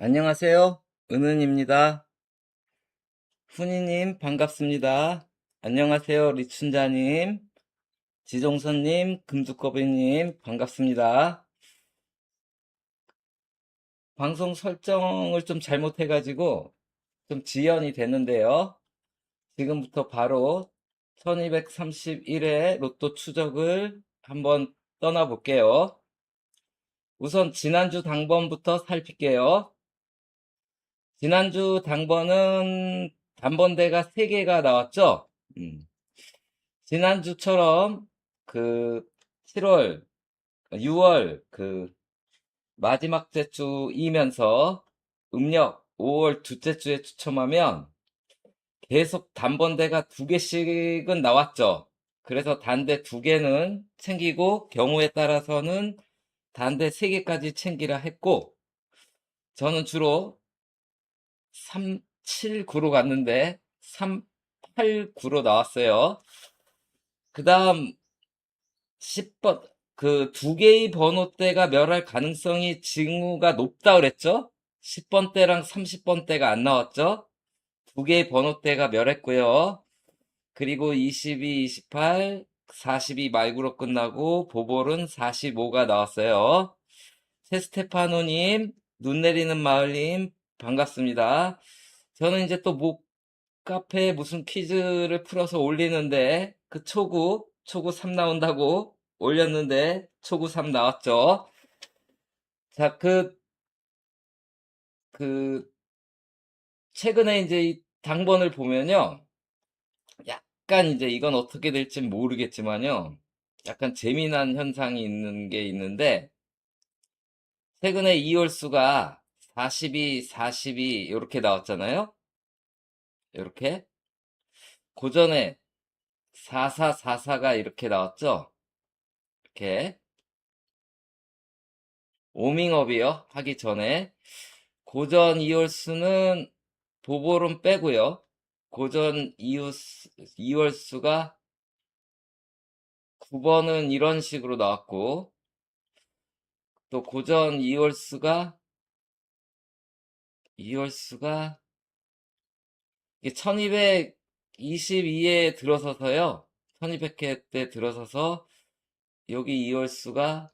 안녕하세요. 은은입니다. 훈이님 반갑습니다. 안녕하세요. 리춘자님, 지종선님, 금두꺼비님 반갑습니다. 방송 설정을 좀 잘못해가지고 좀 지연이 되는데요. 지금부터 바로 1231회 로또 추적을 한번 떠나볼게요. 우선 지난주 당번부터 살필게요. 지난주 당번은 단번대가 3개가 나왔죠? 지난주처럼 그 7월, 6월 그 마지막 주이면서 음력 5월 둘째 주에 추첨하면 계속 단번대가 2개씩은 나왔죠. 그래서 단대 2개는 챙기고 경우에 따라서는 단대 3개까지 챙기라 했고 저는 주로 3, 7, 9로 갔는데 3, 8, 9로 나왔어요. 그 다음 10번, 그 2개의 번호대가 멸할 가능성이 징후가 높다 그랬죠? 10번대랑 30번대가 안 나왔죠? 2개의 번호대가 멸했고요. 그리고 22, 28, 42 말구로 끝나고 보볼은 45가 나왔어요. 세스테파노님, 눈 내리는 마을님, 반갑습니다. 저는 이제 또 카페에 무슨 퀴즈를 풀어서 올리는데 그 초구 3 나온다고 올렸는데 초구 3 나왔죠. 자, 그 최근에 이제 이 당번을 보면요. 약간 이제 이건 어떻게 될지 모르겠지만요. 약간 재미난 현상이 있는 게 있는데 최근에 이월수가 42, 42 이렇게 나왔잖아요. 이렇게 고전에 4444가 이렇게 나왔죠. 이렇게 오밍업이요. 하기 전에 고전 이월수는 보볼은 빼고요. 고전 이월수가 9번은 이런 식으로 나왔고 또 고전 이월수가 이게 1222에 들어서서요. 1200회 때 들어서서 여기 이월수가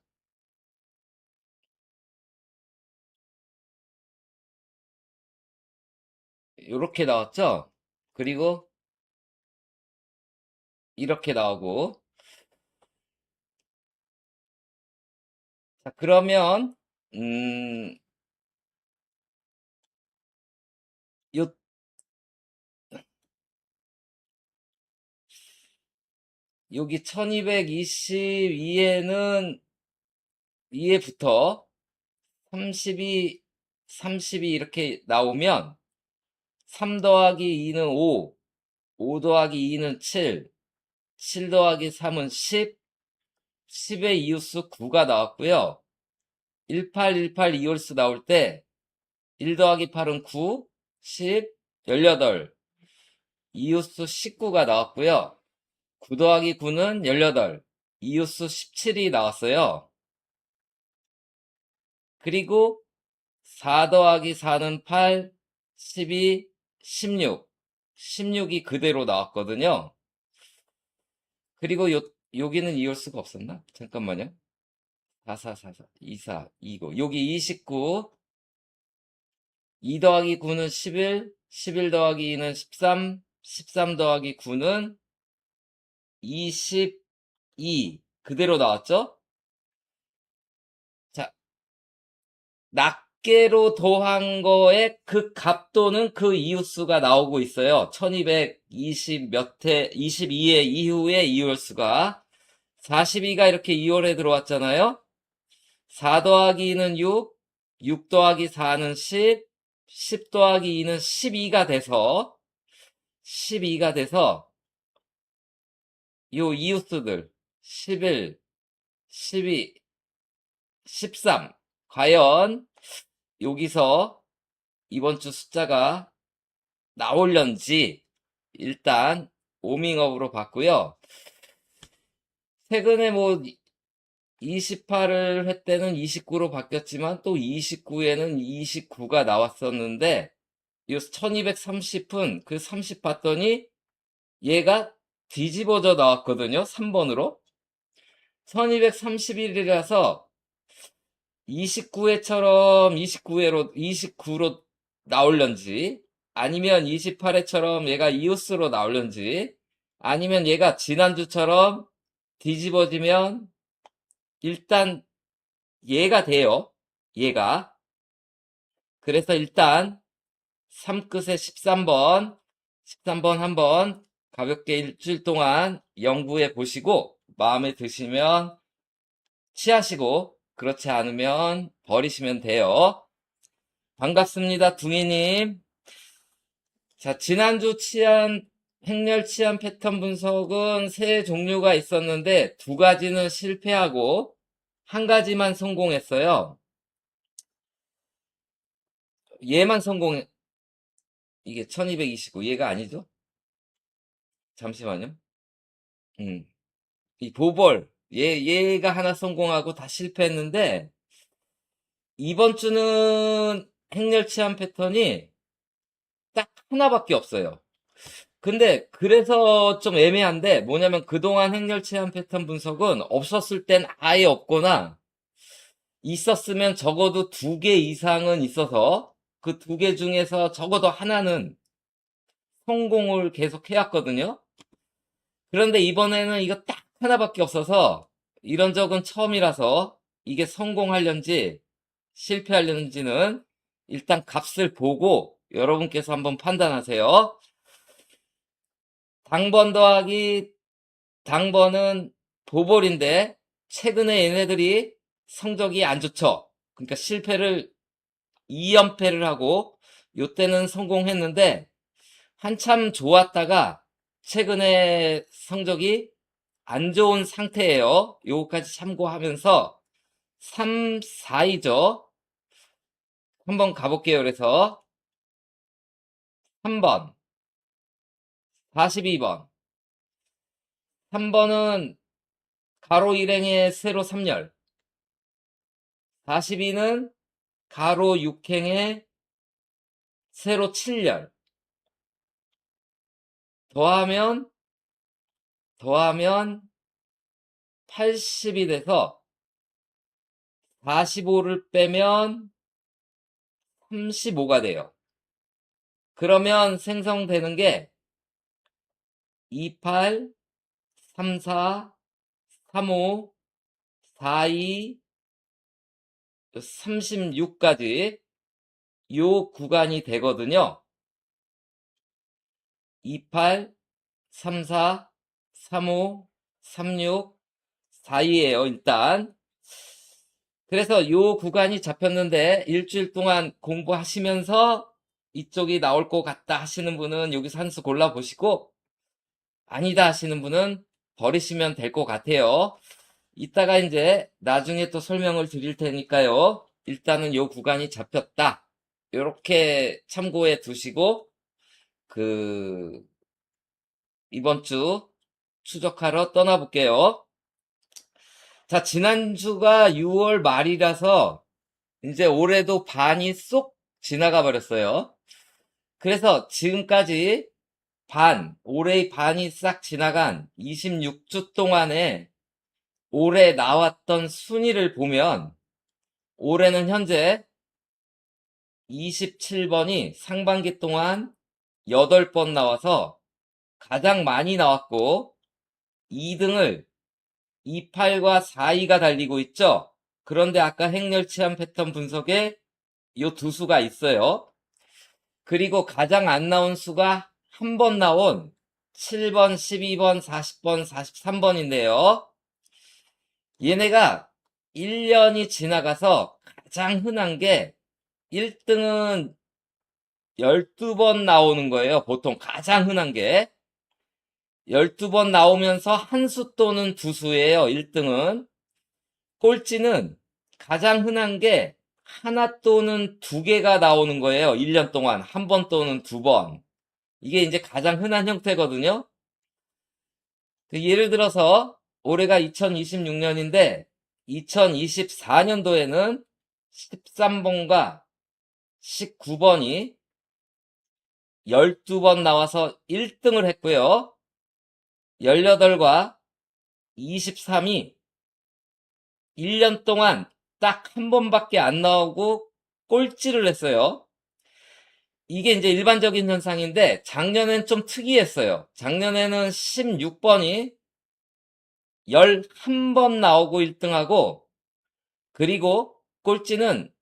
이렇게 나왔죠. 그리고 이렇게 나오고 자 그러면 음 요 여기 1222에는 2에부터 32 이렇게 나오면 3 더하기 2는 5, 5 더하기 2는 7, 7 더하기 3은 10, 10의 이웃수 9가 나왔고요. 1818 이홀수 나올 때 1 더하기 8은 9, 10, 18, 이웃수 19가 나왔고요. 9 더하기 9는 18, 이웃수 17이 나왔어요. 그리고 4 더하기 4는 8, 12, 16. 16이 그대로 나왔거든요. 그리고 여기는 이을 수가 없었나? 잠깐만요. 4444, 24, 29. 여기 29. 2 더하기 9는 11, 11 더하기 2는 13, 13 더하기 9는 22. 그대로 나왔죠? 자, 낱개로 더한 거에 그 값도는 그 이웃수가 나오고 있어요. 1220 몇 회, 22회 이후에 이웃수가 42가 이렇게 2월에 들어왔잖아요. 4 더하기 2는 6, 6 더하기 4는 10, 10 더하기 2는 12가 돼서 요 이웃수들 11, 12, 13 과연 여기서 이번 주 숫자가 나올련지 일단 오밍업으로 봤고요. 최근에 뭐 28을 회 때는 29로 바뀌었지만 또 29에는 29가 나왔었는데 이 1230은 그 30 봤더니 얘가 뒤집어져 나왔거든요. 3번으로. 1231이라서 29회처럼 29로 나올런지 아니면 28회처럼 얘가 이웃으로 나올런지 아니면 얘가 지난주처럼 뒤집어지면 일단 얘가 돼요. 얘가. 그래서 일단 3끝에 13번 한번 가볍게 일주일 동안 연구해 보시고 마음에 드시면 취하시고 그렇지 않으면 버리시면 돼요. 반갑습니다, 둥이님. 자, 지난주 행렬 치안 패턴 분석은 세 종류가 있었는데 두 가지는 실패하고 한 가지만 성공했어요. 얘만 이게 1229, 얘가 아니죠? 잠시만요. 이 보벌, 얘가 하나 성공하고 다 실패했는데, 이번 주는 행렬 치안 패턴이 딱 하나밖에 없어요. 근데 그래서 좀 애매한데 뭐냐면 그동안 행렬 치안 패턴 분석은 없었을 땐 아예 없거나 있었으면 적어도 2개 이상은 있어서 그 2개 중에서 적어도 하나는 성공을 계속 해왔거든요. 그런데 이번에는 이거 딱 하나밖에 없어서 이런 적은 처음이라서 이게 성공하려는지 실패하려는지는 일단 값을 보고 여러분께서 한번 판단하세요. 당번은 보볼인데 최근에 얘네들이 성적이 안 좋죠. 그러니까 실패를 2연패를 하고 요때는 성공했는데 한참 좋았다가 최근에 성적이 안 좋은 상태예요. 요거까지 참고하면서 3, 4이죠. 한번 가볼게요. 그래서 3번, 42번. 3번은 가로 일행의 세로 3열. 42는 가로 6행의 세로 7열. 더하면 80이 돼서 45를 빼면 35가 돼요. 그러면 생성되는 게 28, 34, 35, 42, 36까지 요 구간이 되거든요. 28, 34, 35, 36, 42예요, 일단. 그래서 요 구간이 잡혔는데 일주일 동안 공부하시면서 이쪽이 나올 것 같다 하시는 분은 여기서 한 수 골라보시고 아니다 하시는 분은 버리시면 될 것 같아요. 이따가 이제 나중에 또 설명을 드릴 테니까요. 일단은 요 구간이 잡혔다. 요렇게 참고해 두시고 이번 주 추적하러 떠나볼게요. 자, 지난주가 6월 말이라서 이제 올해도 반이 쏙 지나가 버렸어요. 그래서 지금까지 올해의 반이 싹 지나간 26주 동안에 올해 나왔던 순위를 보면 올해는 현재 27번이 상반기 동안 8번 나와서 가장 많이 나왔고 2등을 28과 42가 달리고 있죠. 그런데 아까 행렬 치안 패턴 분석에 요 두 수가 있어요. 그리고 가장 안 나온 수가 한 번 나온 7번, 12번, 40번, 43번인데요. 얘네가 1년이 지나가서 가장 흔한 게 1등은 12번 나오는 거예요. 보통 가장 흔한 게 12번 나오면서 한 수 또는 두 수예요. 1등은. 꼴찌는 가장 흔한 게 하나 또는 두 개가 나오는 거예요. 1년 동안 한 번 또는 두 번. 이게 이제 가장 흔한 형태거든요. 예를 들어서 올해가 2026년인데 2024년도에는 13번과 19번이 12번 나와서 1등을 했고요. 18과 23이 1년 동안 딱 한 번밖에 안 나오고 꼴찌를 했어요. 이게 이제 일반적인 현상인데 작년엔 좀 특이했어요. 작년에는 16번이 11번 나오고 1등하고, 그리고 꼴찌는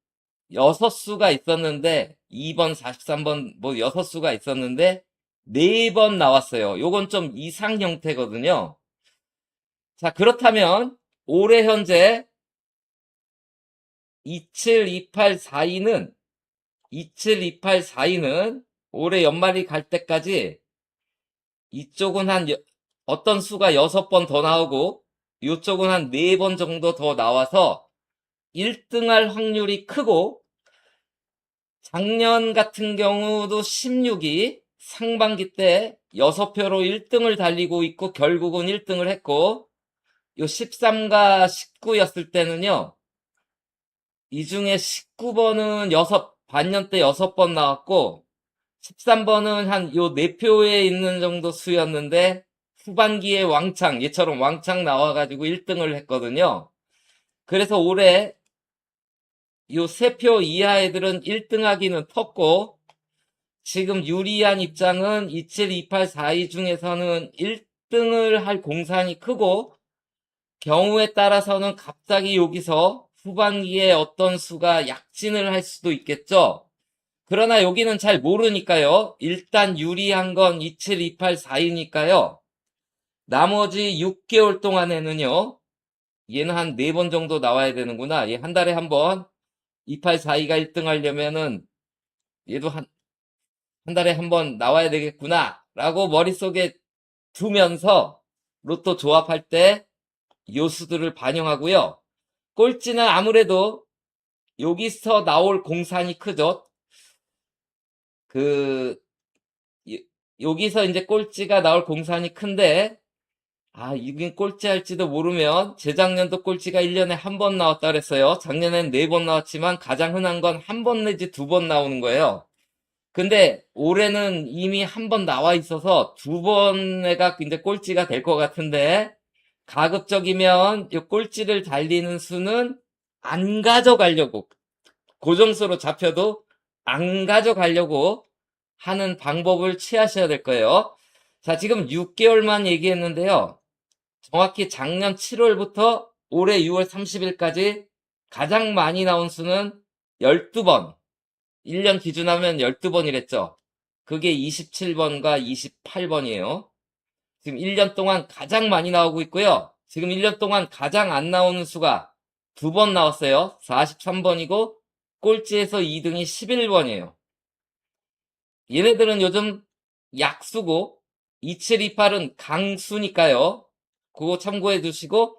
6수가 있었는데 2번, 43번 뭐 6수가 있었는데 4번 나왔어요. 요건 좀 이상 형태거든요. 자, 그렇다면 올해 현재 272842는 272842는 올해 연말이 갈 때까지 이쪽은 어떤 수가 6번 더 나오고 이쪽은 한 4번 정도 더 나와서 1등할 확률이 크고, 작년 같은 경우도 16이 상반기 때 6표로 1등을 달리고 있고 결국은 1등을 했고, 요 13과 19였을 때는요, 이 중에 19번은 반년 때 6번 나왔고 13번은 한 요 4표에 있는 정도 수였는데 후반기에 얘처럼 왕창 나와가지고 1등을 했거든요. 그래서 올해 요 3표 이하 애들은 1등 하기는 텄고, 지금 유리한 입장은 272842 중에서는 1등을 할 공산이 크고, 경우에 따라서는 갑자기 여기서 후반기에 어떤 수가 약진을 할 수도 있겠죠. 그러나 여기는 잘 모르니까요. 일단 유리한 건 272842니까요. 나머지 6개월 동안에는요. 얘는 한 4번 정도 나와야 되는구나. 얘 한 달에 한 번 2842가 1등 하려면은 얘도 한 달에 한 번 나와야 되겠구나 라고 머릿속에 두면서 로또 조합할 때 요수들을 반영하고요. 꼴찌는 아무래도 여기서 나올 공산이 크죠. 여기서 이제 꼴찌가 나올 공산이 큰데, 이긴 꼴찌 할지도 모르면, 재작년도 꼴찌가 1년에 한 번 나왔다 그랬어요. 작년엔 4번 나왔지만 가장 흔한 건 한 번 내지 2번 나오는 거예요. 근데 올해는 이미 한 번 나와 있어서 2번에가 이제 꼴찌가 될 것 같은데, 가급적이면 이 꼴찌를 달리는 수는 안 가져가려고, 고정수로 잡혀도 안 가져가려고 하는 방법을 취하셔야 될 거예요. 자, 지금 6개월만 얘기했는데요. 정확히 작년 7월부터 올해 6월 30일까지 가장 많이 나온 수는 12번. 1년 기준하면 12번이랬죠. 그게 27번과 28번이에요. 지금 1년 동안 가장 많이 나오고 있고요. 지금 1년 동안 가장 안 나오는 수가 2번 나왔어요. 43번이고 꼴찌에서 2등이 11번이에요. 얘네들은 요즘 약수고 2728은 강수니까요. 그거 참고해 두시고,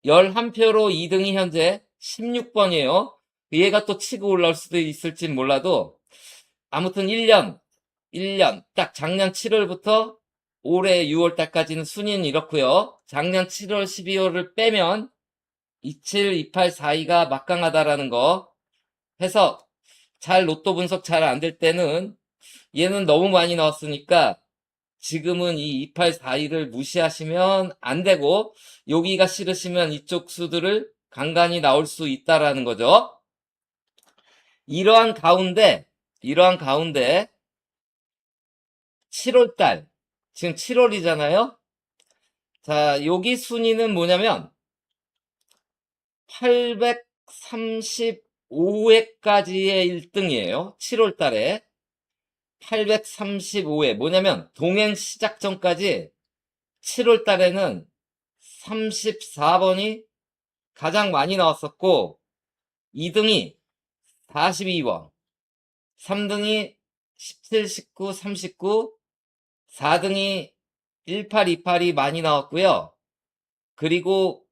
11표로 2등이 현재 16번이에요. 얘가 또 치고 올라올 수도 있을지 몰라도, 아무튼 1년 딱 작년 7월부터 올해 6월달까지는 순위는 이렇고요. 작년 7월, 12월을 빼면 27, 28, 42가 막강하다라는 거 해서, 로또 분석 잘 안 될 때는 얘는 너무 많이 나왔으니까 지금은 이 2842를 무시하시면 안 되고, 여기가 싫으시면 이쪽 수들을 간간히 나올 수 있다라는 거죠. 이러한 가운데 7월달, 지금 7월이잖아요. 자, 여기 순위는 뭐냐면 835회까지의 1등이에요. 7월달에 835회. 뭐냐면 동행 시작 전까지 7월 달에는 34번이 가장 많이 나왔었고, 2등이 42번, 3등이 17, 19, 39, 4등이 1828이 많이 나왔고요. 그리고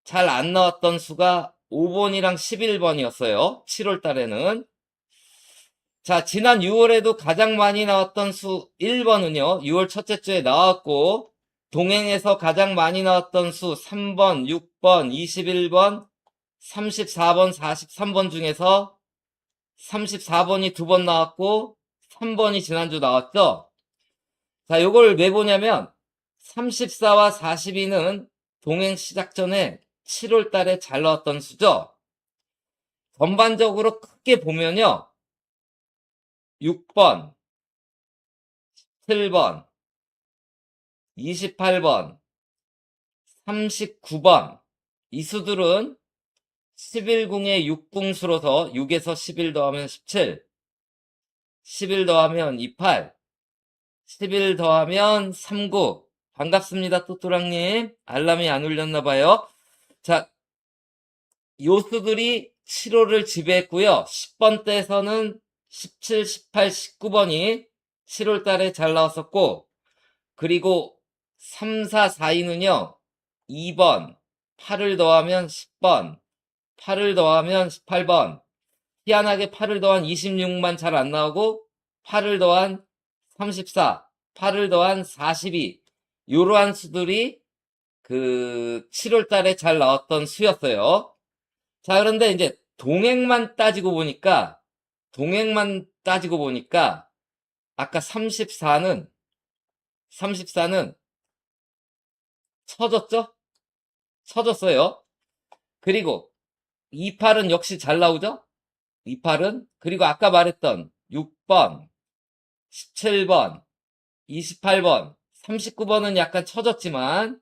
잘 안 나왔던 수가 5번이랑 11번이었어요. 7월 달에는. 자, 지난 6월에도 가장 많이 나왔던 수 1번은요. 6월 첫째 주에 나왔고, 동행에서 가장 많이 나왔던 수 3번, 6, 20번, 21번, 34번, 43번 중에서 34번이 2번 나왔고 3번이 지난주 나왔죠? 자, 요걸 왜 보냐면 34와 42는 동행 시작 전에 7월 달에 잘 나왔던 수죠? 전반적으로 크게 보면요. 6번, 7번, 28번, 39번 이 수들은 11궁의 6궁수로서 6에서 11 더하면 17, 11 더하면 28, 11 더하면 39. 반갑습니다, 또또랑님. 알람이 안 울렸나봐요. 자, 요 수들이 7호를 지배했고요. 10번대에서는 17, 18, 19번이 7월 달에 잘 나왔었고, 그리고 3, 4, 4위는요, 2번, 8을 더하면 10번, 8을 더하면 18번, 희한하게 8을 더한 26만 잘 안 나오고, 8을 더한 34, 8을 더한 42, 요러한 수들이 그 7월 달에 잘 나왔던 수였어요. 자, 그런데 이제 동행만 따지고 보니까, 아까 34는 쳐졌죠? 쳐졌어요. 그리고 28은 역시 잘 나오죠? 28은. 그리고 아까 말했던 6번, 17번, 28번, 39번은 약간 쳐졌지만,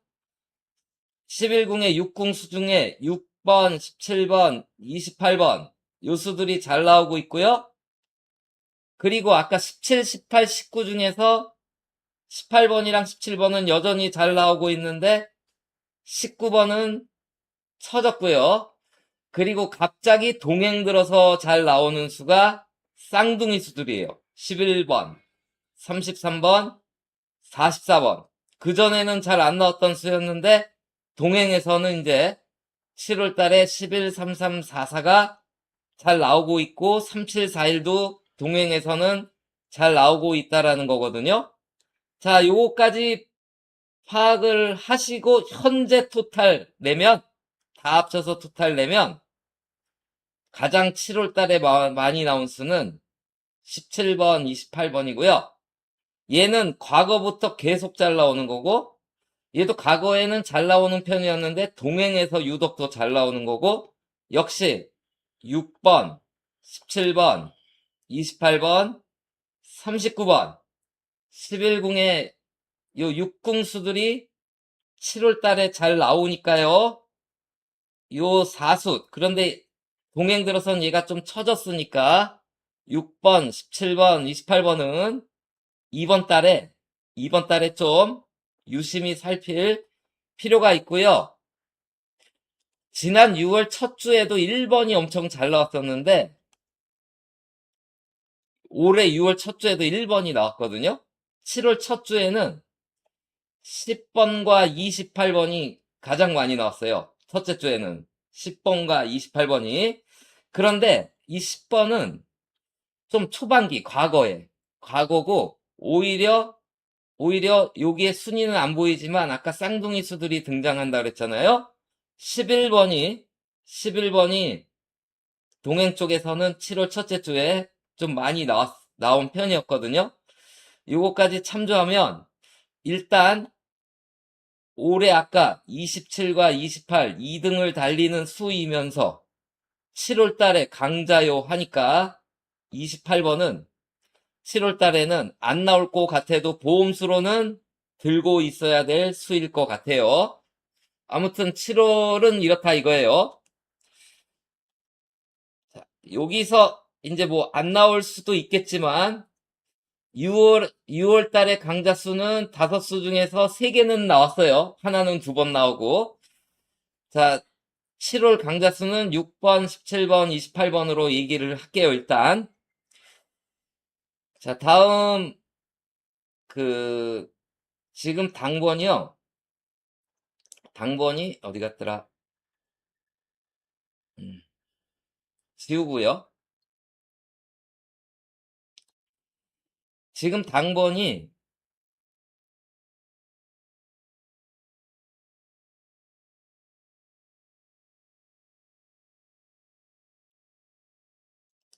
11궁의 6궁 수 중에 6번, 17번, 28번, 요 수들이 잘 나오고 있고요. 그리고 아까 17, 18, 19 중에서 18번이랑 17번은 여전히 잘 나오고 있는데 19번은 쳐졌고요. 그리고 갑자기 동행 들어서 잘 나오는 수가 쌍둥이 수들이에요. 11번, 33번, 44번. 그전에는 잘 안 나왔던 수였는데 동행에서는 이제 7월 달에 11, 33, 44가 잘 나오고 있고 37, 41도 동행에서는 잘 나오고 있다라는 거거든요. 자, 요거까지 파악을 하시고 현재 토탈 내면 다 합쳐서 토탈 내면 가장 7월 달에 많이 나온 수는 17번, 28번이고요. 얘는 과거부터 계속 잘 나오는 거고 얘도 과거에는 잘 나오는 편이었는데 동행에서 유독 더 잘 나오는 거고 역시 6번, 17번, 28번, 39번 11궁의 요 6궁 수들이 7월 달에 잘 나오니까요. 요 4수. 그런데 동행 들어선 얘가 좀 처졌으니까 6번, 17번, 28번은 이번 달에 좀 유심히 살필 필요가 있고요. 지난 6월 첫 주에도 1번이 엄청 잘 나왔었는데 올해 6월 첫 주에도 1번이 나왔거든요. 7월 첫 주에는 10번과 28번이 가장 많이 나왔어요. 첫째 주에는 10번과 28번이. 그런데 이 10번은 좀 초반기, 과거고, 오히려 여기에 순위는 안 보이지만 아까 쌍둥이 수들이 등장한다 그랬잖아요. 11번이 동행 쪽에서는 7월 첫째 주에 좀 많이 나온 편이었거든요. 요거까지 참조하면 일단 올해 아까 27과 28, 2등을 달리는 수이면서 7월 달에 강자요 하니까 28번은 7월 달에는 안 나올 것 같아도 보험수로는 들고 있어야 될 수일 것 같아요. 아무튼 7월은 이렇다 이거예요. 자, 여기서 이제 뭐 안 나올 수도 있겠지만 6월 달에 강자 수는 5수 중에서 3개는 나왔어요. 하나는 2번 나오고. 자, 7월 강자 수는 6번, 17번, 28번으로 얘기를 할게요, 일단. 자, 다음, 그, 지금 당번이 어디 갔더라? 음, 지우고요. 지금 당번이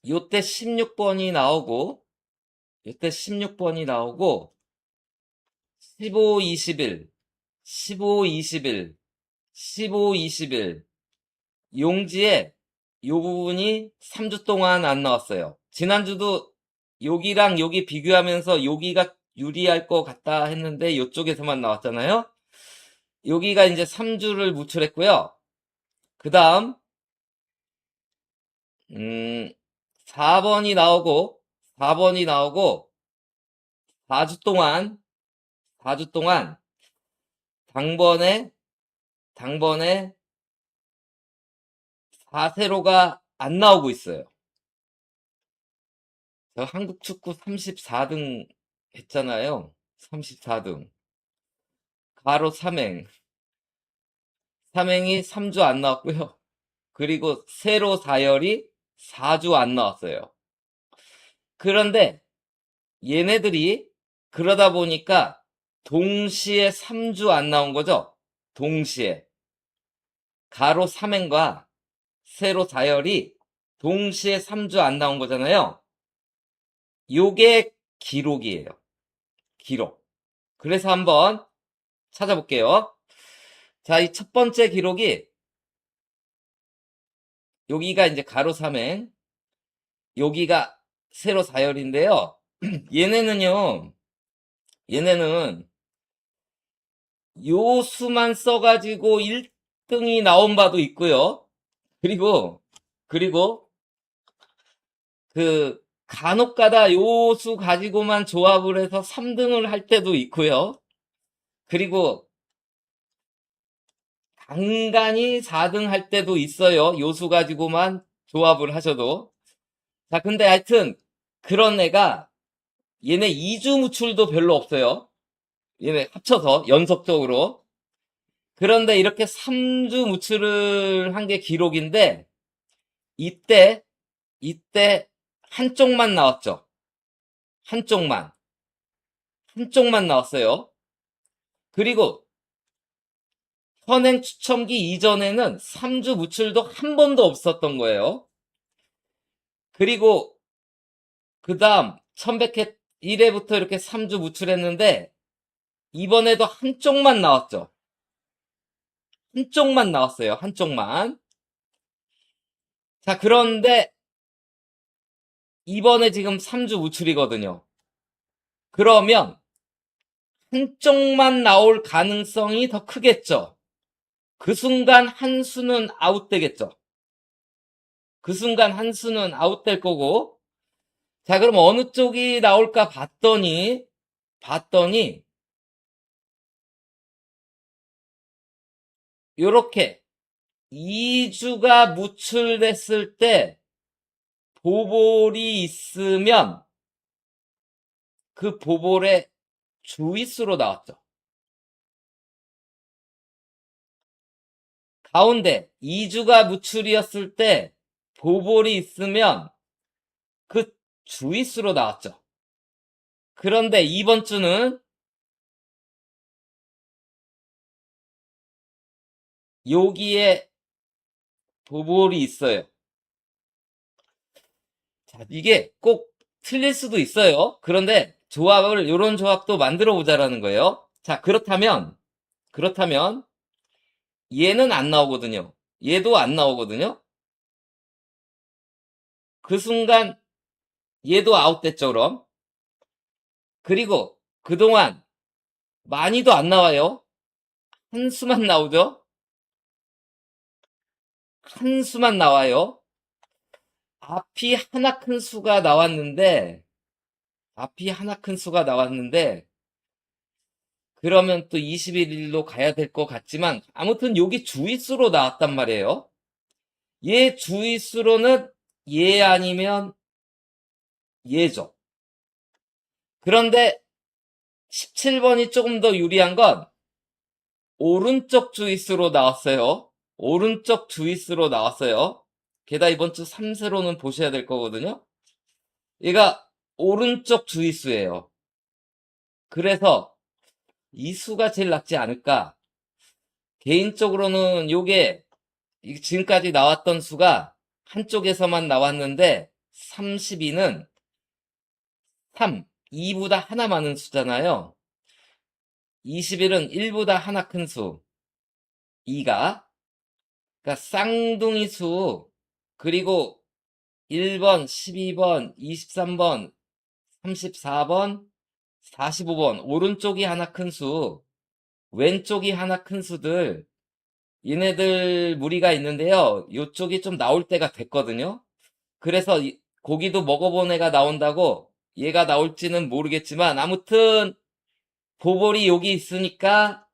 요때 16번이 나오고, 요때 16번이 나오고, 15, 21, 15, 21, 15, 21. 용지에 요 부분이 3주 동안 안 나왔어요. 지난주도 여기랑 여기 비교하면서 여기가 유리할 것 같다 했는데 요쪽에서만 나왔잖아요. 여기가 이제 3주를 무출했고요. 그 다음 4번이 나오고 4번이 나오고 4주 동안 4주 동안 당번에 4세로가 안 나오고 있어요. 저 한국 축구 34등 했잖아요. 34등. 가로 삼행. 삼행이 3주 안 나왔고요. 그리고 세로 4열이 4주 안 나왔어요. 그런데 얘네들이 그러다 보니까 동시에 3주 안 나온 거죠. 동시에. 가로 삼행과 세로 4열이 동시에 3주 안 나온 거잖아요. 요게 기록이에요. 기록. 그래서 한번 찾아볼게요. 자, 이 첫 번째 기록이 여기가 이제 가로 삼행, 여기가 세로 4열인데요. 얘네는 요 수만 써가지고 1등이 나온 바도 있고요. 그리고 그 간혹가다 요 수 가지고만 조합을 해서 3등을 할 때도 있고요. 그리고 간간히 4등 할 때도 있어요. 요 수 가지고만 조합을 하셔도. 자, 근데 하여튼 그런 애가 얘네 2주 무출도 별로 없어요. 얘네 합쳐서 연속적으로. 그런데 이렇게 3주 무출을 한 게 기록인데 이때 한쪽만 나왔죠. 한쪽만 나왔어요. 그리고 현행 추첨기 이전에는 3주 무출도 한 번도 없었던 거예요. 그리고 그 다음 1100회 1회부터 이렇게 3주 무출했는데 이번에도 한쪽만 나왔죠. 한쪽만 나왔어요. 한쪽만. 자, 그런데 이번에 지금 3주 무출이거든요. 그러면 한쪽만 나올 가능성이 더 크겠죠. 그 순간 한 수는 아웃되겠죠. 그 순간 한 수는 아웃될 거고. 자, 그럼 어느 쪽이 나올까 봤더니 요렇게 2주가 무출됐을 때 보볼이 있으면 그 보볼의 주위수로 나왔죠. 가운데 2주가 무출이었을 때 보볼이 있으면 그 주위수로 나왔죠. 그런데 이번 주는 여기에 보볼이 있어요. 자, 이게 꼭 틀릴 수도 있어요. 그런데 요런 조합도 만들어 보자라는 거예요. 자, 그렇다면 얘는 안 나오거든요. 얘도 안 나오거든요. 그 순간 얘도 아웃됐죠, 그럼. 그리고 그동안 많이도 안 나와요. 한 수만 나오죠. 한 수만 나와요. 앞이 하나 큰 수가 나왔는데 그러면 또 21일로 가야 될 것 같지만 아무튼 여기 주위수로 나왔단 말이에요. 얘 주위수로는 얘 아니면 얘죠. 그런데 17번이 조금 더 유리한 건 오른쪽 주위수로 나왔어요. 오른쪽 주위수로 나왔어요. 게다가 이번 주 3세로는 보셔야 될 거거든요. 얘가 오른쪽 주위수예요. 그래서 이 수가 제일 낫지 않을까. 개인적으로는 요게 지금까지 나왔던 수가 한쪽에서만 나왔는데 32는 3, 2보다 하나 많은 수잖아요. 21은 1보다 하나 큰 수, 2가. 그러니까 쌍둥이 수, 그리고 1번, 12번, 23번, 34번, 45번, 오른쪽이 하나 큰 수, 왼쪽이 하나 큰 수들, 얘네들 무리가 있는데요. 요쪽이 좀 나올 때가 됐거든요. 그래서 고기도 먹어본 애가 나온다고 얘가 나올지는 모르겠지만 아무튼 보볼이 여기 있으니까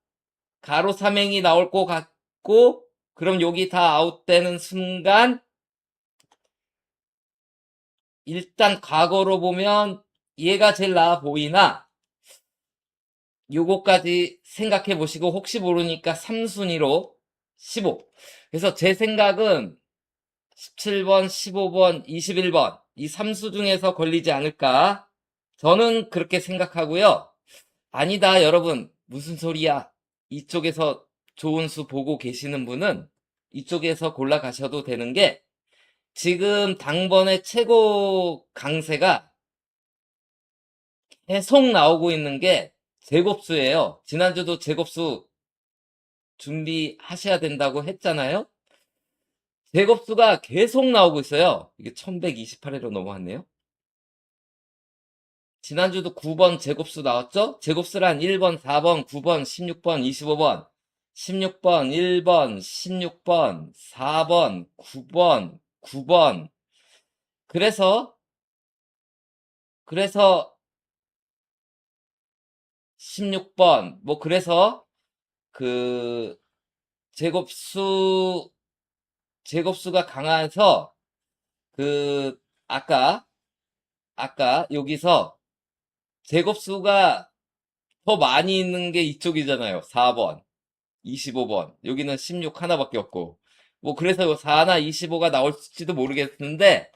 가로 삼행이 나올 것 같고 그럼 여기 다 아웃되는 순간 일단 과거로 보면 얘가 제일 나아 보이나 요거까지 생각해 보시고 혹시 모르니까 3순위로 15. 그래서 제 생각은 17번, 15번, 21번 이 3수 중에서 걸리지 않을까? 저는 그렇게 생각하고요. 아니다, 여러분. 무슨 소리야? 이쪽에서 좋은 수 보고 계시는 분은 이쪽에서 골라가셔도 되는 게 지금 당번의 최고 강세가 계속 나오고 있는 게 제곱수예요. 지난주도 제곱수 준비하셔야 된다고 했잖아요. 제곱수가 계속 나오고 있어요. 이게 1128회로 넘어왔네요. 지난주도 9번 제곱수 나왔죠? 제곱수란 1번, 4번, 9번, 16번, 25번, 16번, 1번, 16번, 4번, 9번, 9번. 그래서 16번, 뭐, 그래서 그 제곱수, 제곱수가 강해서 그, 아까 여기서 제곱수가 더 많이 있는 게 이쪽이잖아요. 4번. 25번. 여기는 16 하나밖에 없고. 뭐, 그래서 4나 25가 나올지도 모르겠는데,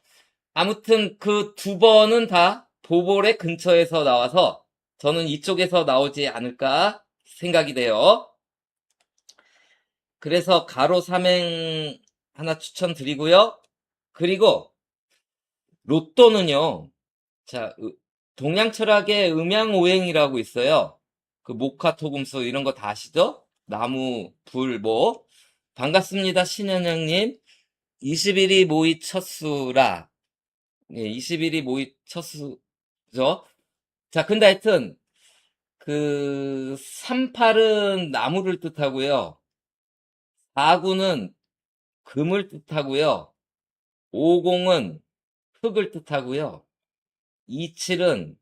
아무튼 그 두 번은 다 보볼의 근처에서 나와서 저는 이쪽에서 나오지 않을까 생각이 돼요. 그래서 가로 삼행 하나 추천드리고요. 그리고 로또는요. 자, 동양 철학의 음양오행이라고 있어요. 그 목화토금수 이런 거 다 아시죠? 나무, 불, 뭐. 반갑습니다, 신현영님. 20일이 모의 첫 수라. 예, 20일이 모의 첫 수죠. 자, 근데 하여튼, 그, 38은 나무를 뜻하고요. 49는 금을 뜻하고요. 50은 흙을 뜻하고요. 27은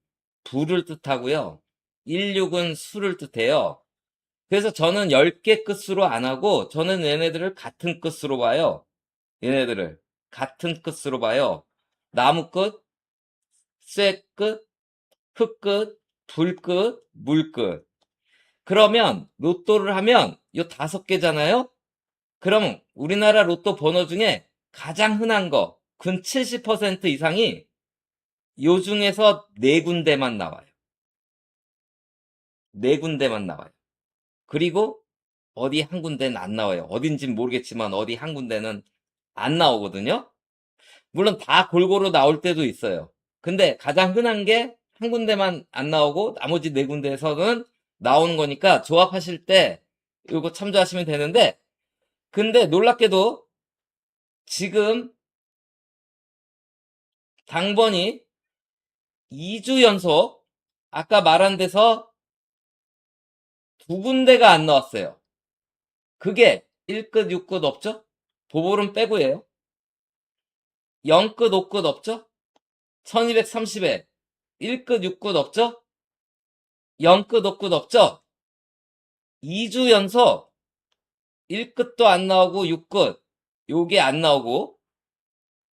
불을 뜻하고요. 16은 수를 뜻해요. 그래서 저는 10개 끝수로 안 하고 저는 얘네들을 같은 끝으로 봐요. 얘네들을 같은 끝으로 봐요. 나무 끝, 쇠 끝, 흙 끝, 불 끝, 물 끝. 그러면 로또를 하면 요 5개잖아요. 그럼 우리나라 로또 번호 중에 가장 흔한 거, 근 70% 이상이 요 중에서 4군데만 나와요. 4군데만 나와요. 그리고 어디 한 군데는 안 나와요. 어딘진 모르겠지만 어디 한 군데는 안 나오거든요. 물론 다 골고루 나올 때도 있어요. 근데 가장 흔한 게 한 군데만 안 나오고 나머지 4군데에서는 나오는 거니까 조합하실 때 이거 참조하시면 되는데 근데 놀랍게도 지금 당번이 2주 연속 아까 말한 데서 2군데가 안 나왔어요. 그게 1끝, 6끝 없죠? 보볼은 빼고예요. 0끝, 5끝 없죠? 1230에 1끝, 6끝 없죠? 0끝, 5끝 없죠? 2주 연속 1끝도 안 나오고 6끝 요게 안 나오고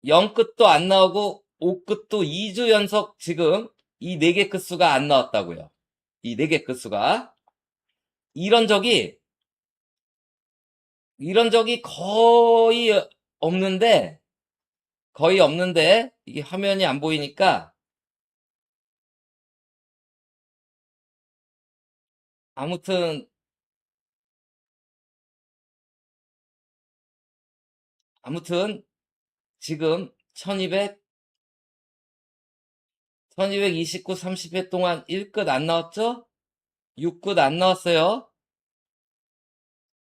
0끝도 안 나오고 5끝도 2주 연속 지금 이 4개 끝수가 안 나왔다고요. 이 4개 끝수가 이런 적이 거의 없는데 이게 화면이 안 보이니까 아무튼 지금 1200 1229, 30회 동안 1끝 안 나왔죠? 6끝 안 나왔어요.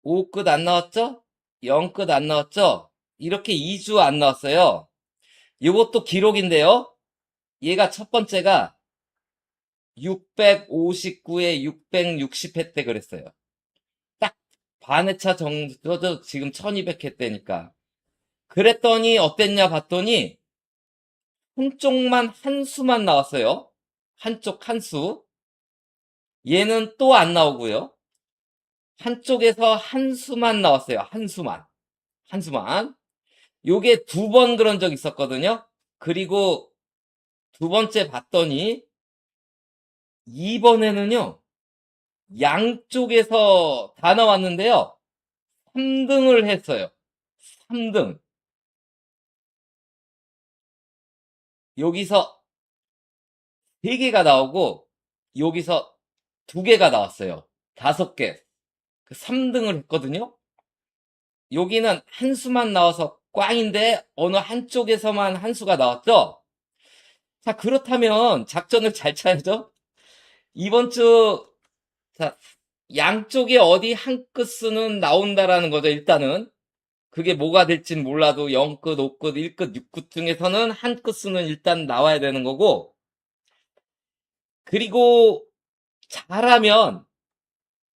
5끝 안 나왔죠? 0끝 안 나왔죠? 이렇게 2주 안 나왔어요. 이것도 기록인데요. 얘가 첫 번째가 659에 660회 때 그랬어요. 딱 반회차 정도 지금 1200회 때니까. 그랬더니 어땠냐 봤더니 한쪽만 한 수만 나왔어요. 한쪽 한 수. 얘는 또 안 나오고요. 한쪽에서 한 수만 나왔어요. 한 수만. 한 수만. 요게 두 번 그런 적 있었거든요. 그리고 두 번째 봤더니 이번에는요. 양쪽에서 다 나왔는데요. 3등을 했어요. 3등. 여기서 3개가 나오고 여기서 2개가 나왔어요. 5개. 3등을 했거든요. 여기는 한 수만 나와서 꽝인데 어느 한쪽에서만 한 수가 나왔죠. 자, 그렇다면 작전을 잘 짜야죠. 이번 주 자, 양쪽에 어디 한 끝수는 나온다라는 거죠. 일단은 그게 뭐가 될진 몰라도 0끝, 5끝, 1끝, 6끝 중에서는 한 끝수는 일단 나와야 되는 거고, 그리고 잘하면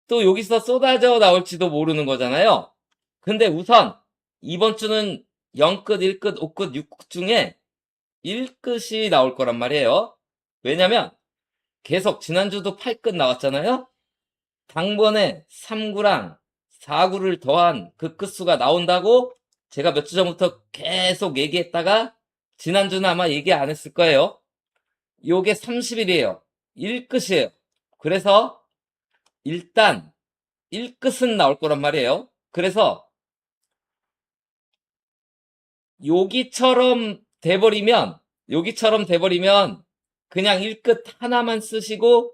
또 여기서 쏟아져 나올지도 모르는 거잖아요. 근데 우선 이번 주는 0끝, 1끝, 5끝, 6끝 중에 1끝이 나올 거란 말이에요. 왜냐면 계속 지난주도 8끝 나왔잖아요. 당번에 3구랑 4구를 더한 그 끝수가 나온다고 제가 몇 주 전부터 계속 얘기했다가 지난주는 아마 얘기 안 했을 거예요. 요게 30일이에요. 1끝이에요. 그래서 일단 1끝은 나올 거란 말이에요. 그래서 여기처럼 돼버리면 그냥 1끝 하나만 쓰시고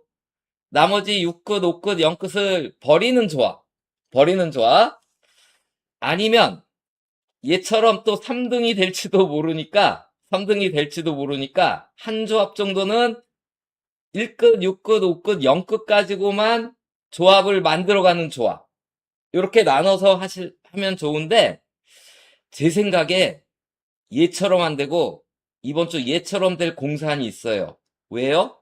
나머지 6끝, 5끝, 0끝을 버리는 조합. 버리는 조합. 아니면 얘처럼 또 3등이 될지도 모르니까 한 조합 정도는 1끝, 6끝, 5끝, 0끝 가지고만 조합을 만들어가는 조합. 이렇게 나눠서 하면 좋은데 제 생각에 얘처럼 안 되고 이번 주 얘처럼 될 공산이 있어요. 왜요?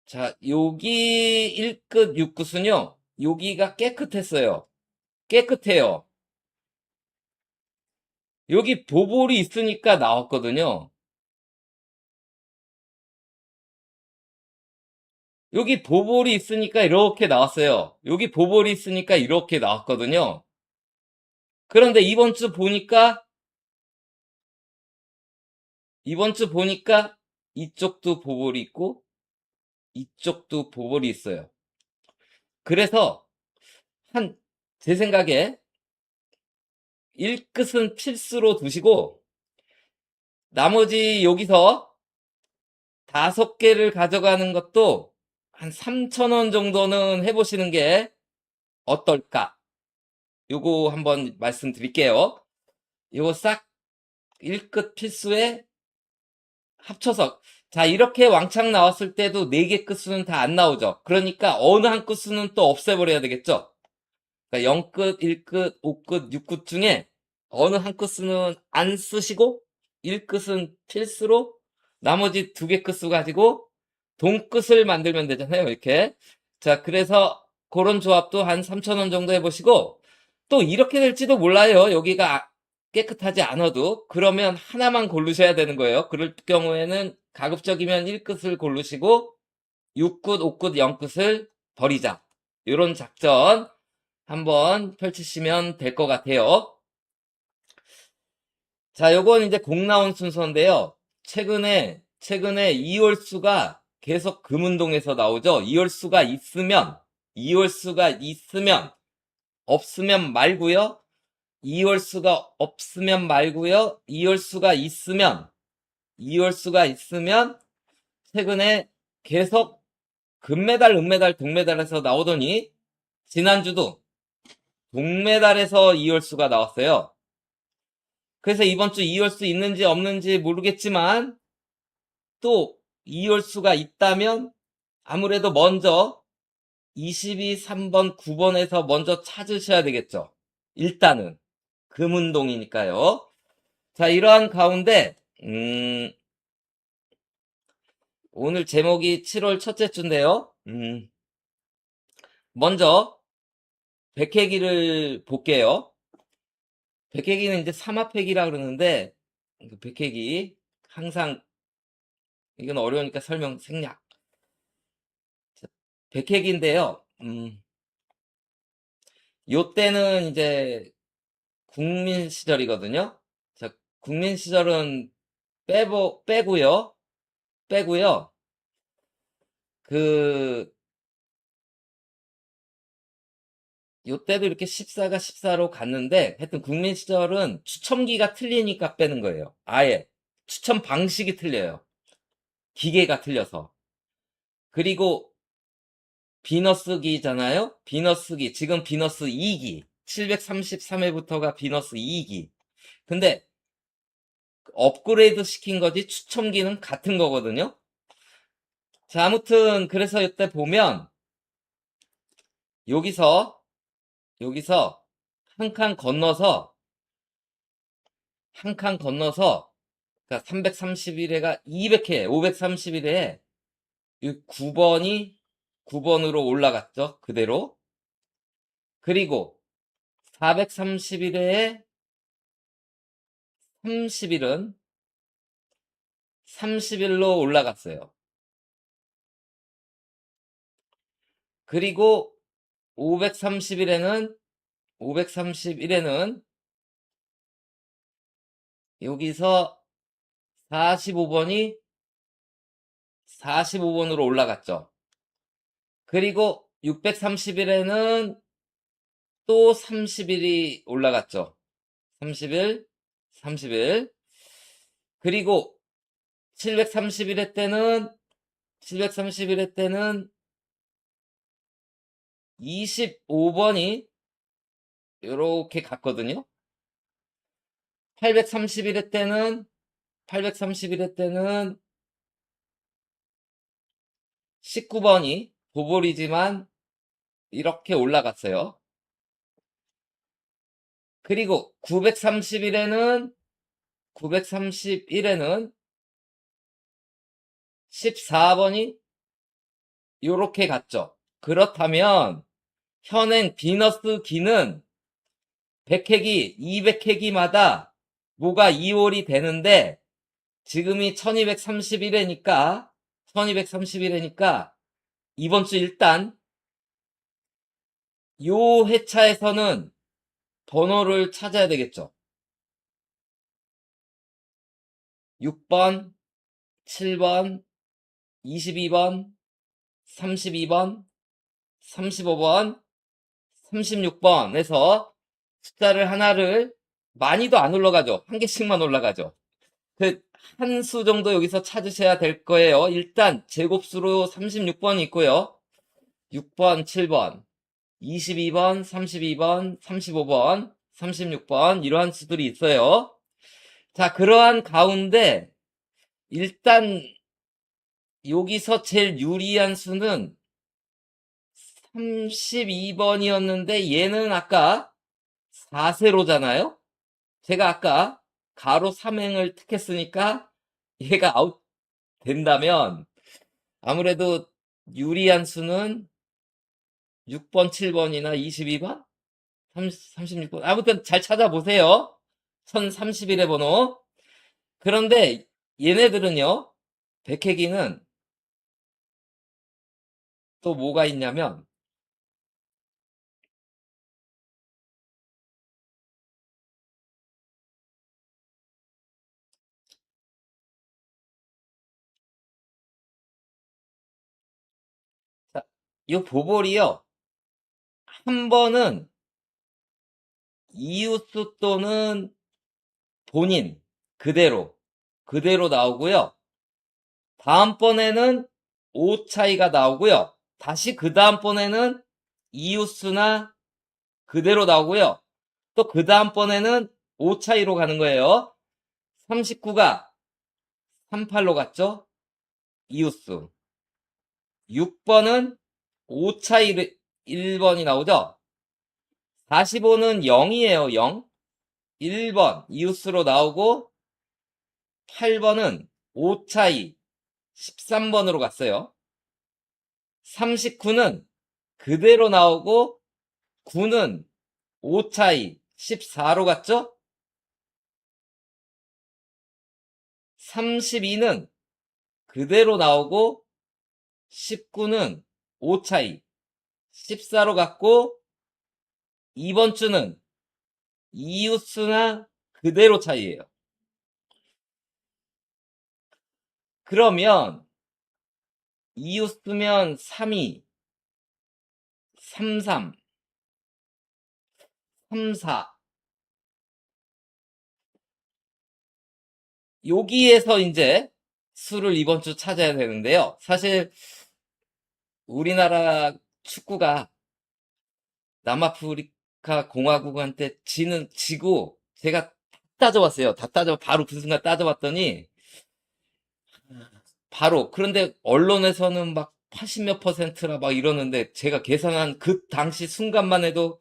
자, 여기 1끝, 6끝은요. 여기가 깨끗했어요. 깨끗해요. 여기 보볼이 있으니까 나왔거든요. 여기 보볼이 있으니까 이렇게 나왔어요. 여기 보볼이 있으니까 이렇게 나왔거든요. 그런데 이번 주 보니까 이쪽도 보볼이 있고 이쪽도 보볼이 있어요. 그래서 제 생각에 1끝은 필수로 두시고 나머지 여기서 5개를 가져가는 것도 한 3,000원 정도는 해보시는 게 어떨까? 요거 한번 말씀드릴게요. 요거 싹 1끝 필수에 합쳐서 자 이렇게 왕창 나왔을 때도 4개 끝수는 다 안 나오죠. 그러니까 어느 한 끝수는 또 없애버려야 되겠죠. 그러니까 0끝, 1끝, 5끝, 6끝 중에 어느 한 끝수는 안 쓰시고 1끝은 필수로 나머지 2개 끝수 가지고 동끝을 만들면 되잖아요. 이렇게. 자, 그래서 그런 조합도 한 3,000원 정도 해보시고 또 이렇게 될지도 몰라요. 여기가 깨끗하지 않아도. 그러면 하나만 고르셔야 되는 거예요. 그럴 경우에는 가급적이면 1끝을 고르시고 6끝, 5끝, 0끝을 버리자. 이런 작전 한번 펼치시면 될 것 같아요. 자, 요건 이제 공 나온 순서인데요. 최근에 이월수가 계속 금운동에서 나오죠. 이월수가 있으면, 없으면 말고요. 이월수가 없으면 말고요. 이월수가 있으면, 최근에 계속 금메달, 은메달, 동메달에서 나오더니, 지난주도 동메달에서 이월수가 나왔어요. 그래서 이번 주 이월수 있는지 없는지 모르겠지만 또 이월수가 있다면 아무래도 먼저 22, 3번, 9번에서 먼저 찾으셔야 되겠죠. 일단은 금운동이니까요. 자, 이러한 가운데 오늘 제목이 7월 첫째 주인데요. 먼저 백회기를 볼게요. 백회기는 이제 삼합회기라 그러는데 백회기 항상 이건 어려우니까 설명 생략. 백회기인데요. 요 때는 이제 국민 시절이거든요. 자, 국민 시절은 빼고요. 그, 요 때도 이렇게 14가 14로 갔는데, 하여튼 국민 시절은 추첨기가 틀리니까 빼는 거예요. 아예. 추첨 방식이 틀려요. 기계가 틀려서. 그리고 비너스기잖아요? 비너스기. 지금 비너스 2기. 733회부터가 비너스 2기. 근데 업그레이드 시킨 거지 추첨기는 같은 거거든요. 자, 아무튼 그래서 이때 보면 여기서 한 칸 건너서 그러니까 331회가 200회, 531회에 9번으로 올라갔죠. 그대로. 그리고 431회에 30일로 올라갔어요. 그리고 531회는 여기서 45번이 45번으로 올라갔죠. 그리고 631회는 또 30일이 올라갔죠. 30일. 그리고 731회 때는 25번이 이렇게 갔거든요. 831회 때는 19번이 보볼이지만 이렇게 올라갔어요. 그리고 931회는 14번이 이렇게 갔죠. 그렇다면 현행 비너스 기는 100회기, 200회기마다 뭐가 2월이 되는데 지금이 1231회니까 이번 주 일단 요 회차에서는 번호를 찾아야 되겠죠. 6번, 7번, 22번, 32번, 35번, 36번에서 숫자를 하나를 많이도 안 올라가죠. 한 개씩만 올라가죠. 한 수 정도 여기서 찾으셔야 될 거예요. 일단 제곱수로 36번이 있고요. 6번, 7번, 22번, 32번, 35번, 36번 이러한 수들이 있어요. 자, 그러한 가운데 일단 여기서 제일 유리한 수는 32번이었는데 얘는 아까 4세로잖아요. 제가 아까 가로 3행을 택했으니까 얘가 아웃 된다면 아무래도 유리한 수는 6번, 7번이나 22번? 36번. 아무튼 잘 찾아보세요. 1031의 번호. 그런데 얘네들은요, 백회기는 또 뭐가 있냐면, 자, 이 보볼이요, 한 번은 이웃수 또는 본인, 그대로 나오고요. 다음번에는 오 차이가 나오고요. 다시 그 다음번에는 이웃수나 그대로 나오고요. 또 그 다음번에는 5 차이로 가는 거예요. 39가 38로 갔죠? 이웃수. 6번은 5 차이 1번이 나오죠? 45는 0이에요, 0. 1번 이웃수로 나오고 8번은 5 차이 13번으로 갔어요. 39는 그대로 나오고 9는 5 차이 14로 갔죠? 32는 그대로 나오고 19는 5 차이 14로 갔고 이번 주는 이웃수나 그대로 차이예요. 그러면 이웃수면 32, 33, 34 여기에서 이제 수를 이번 주 찾아야 되는데요. 사실 우리나라 축구가 남아프리카 공화국한테 지고 제가 다 따져봤어요. 다 따져 바로 그 순간 따져봤더니 바로 그런데 언론에서는 막 80몇 퍼센트라 막 이러는데 제가 계산한 그 당시 순간만 해도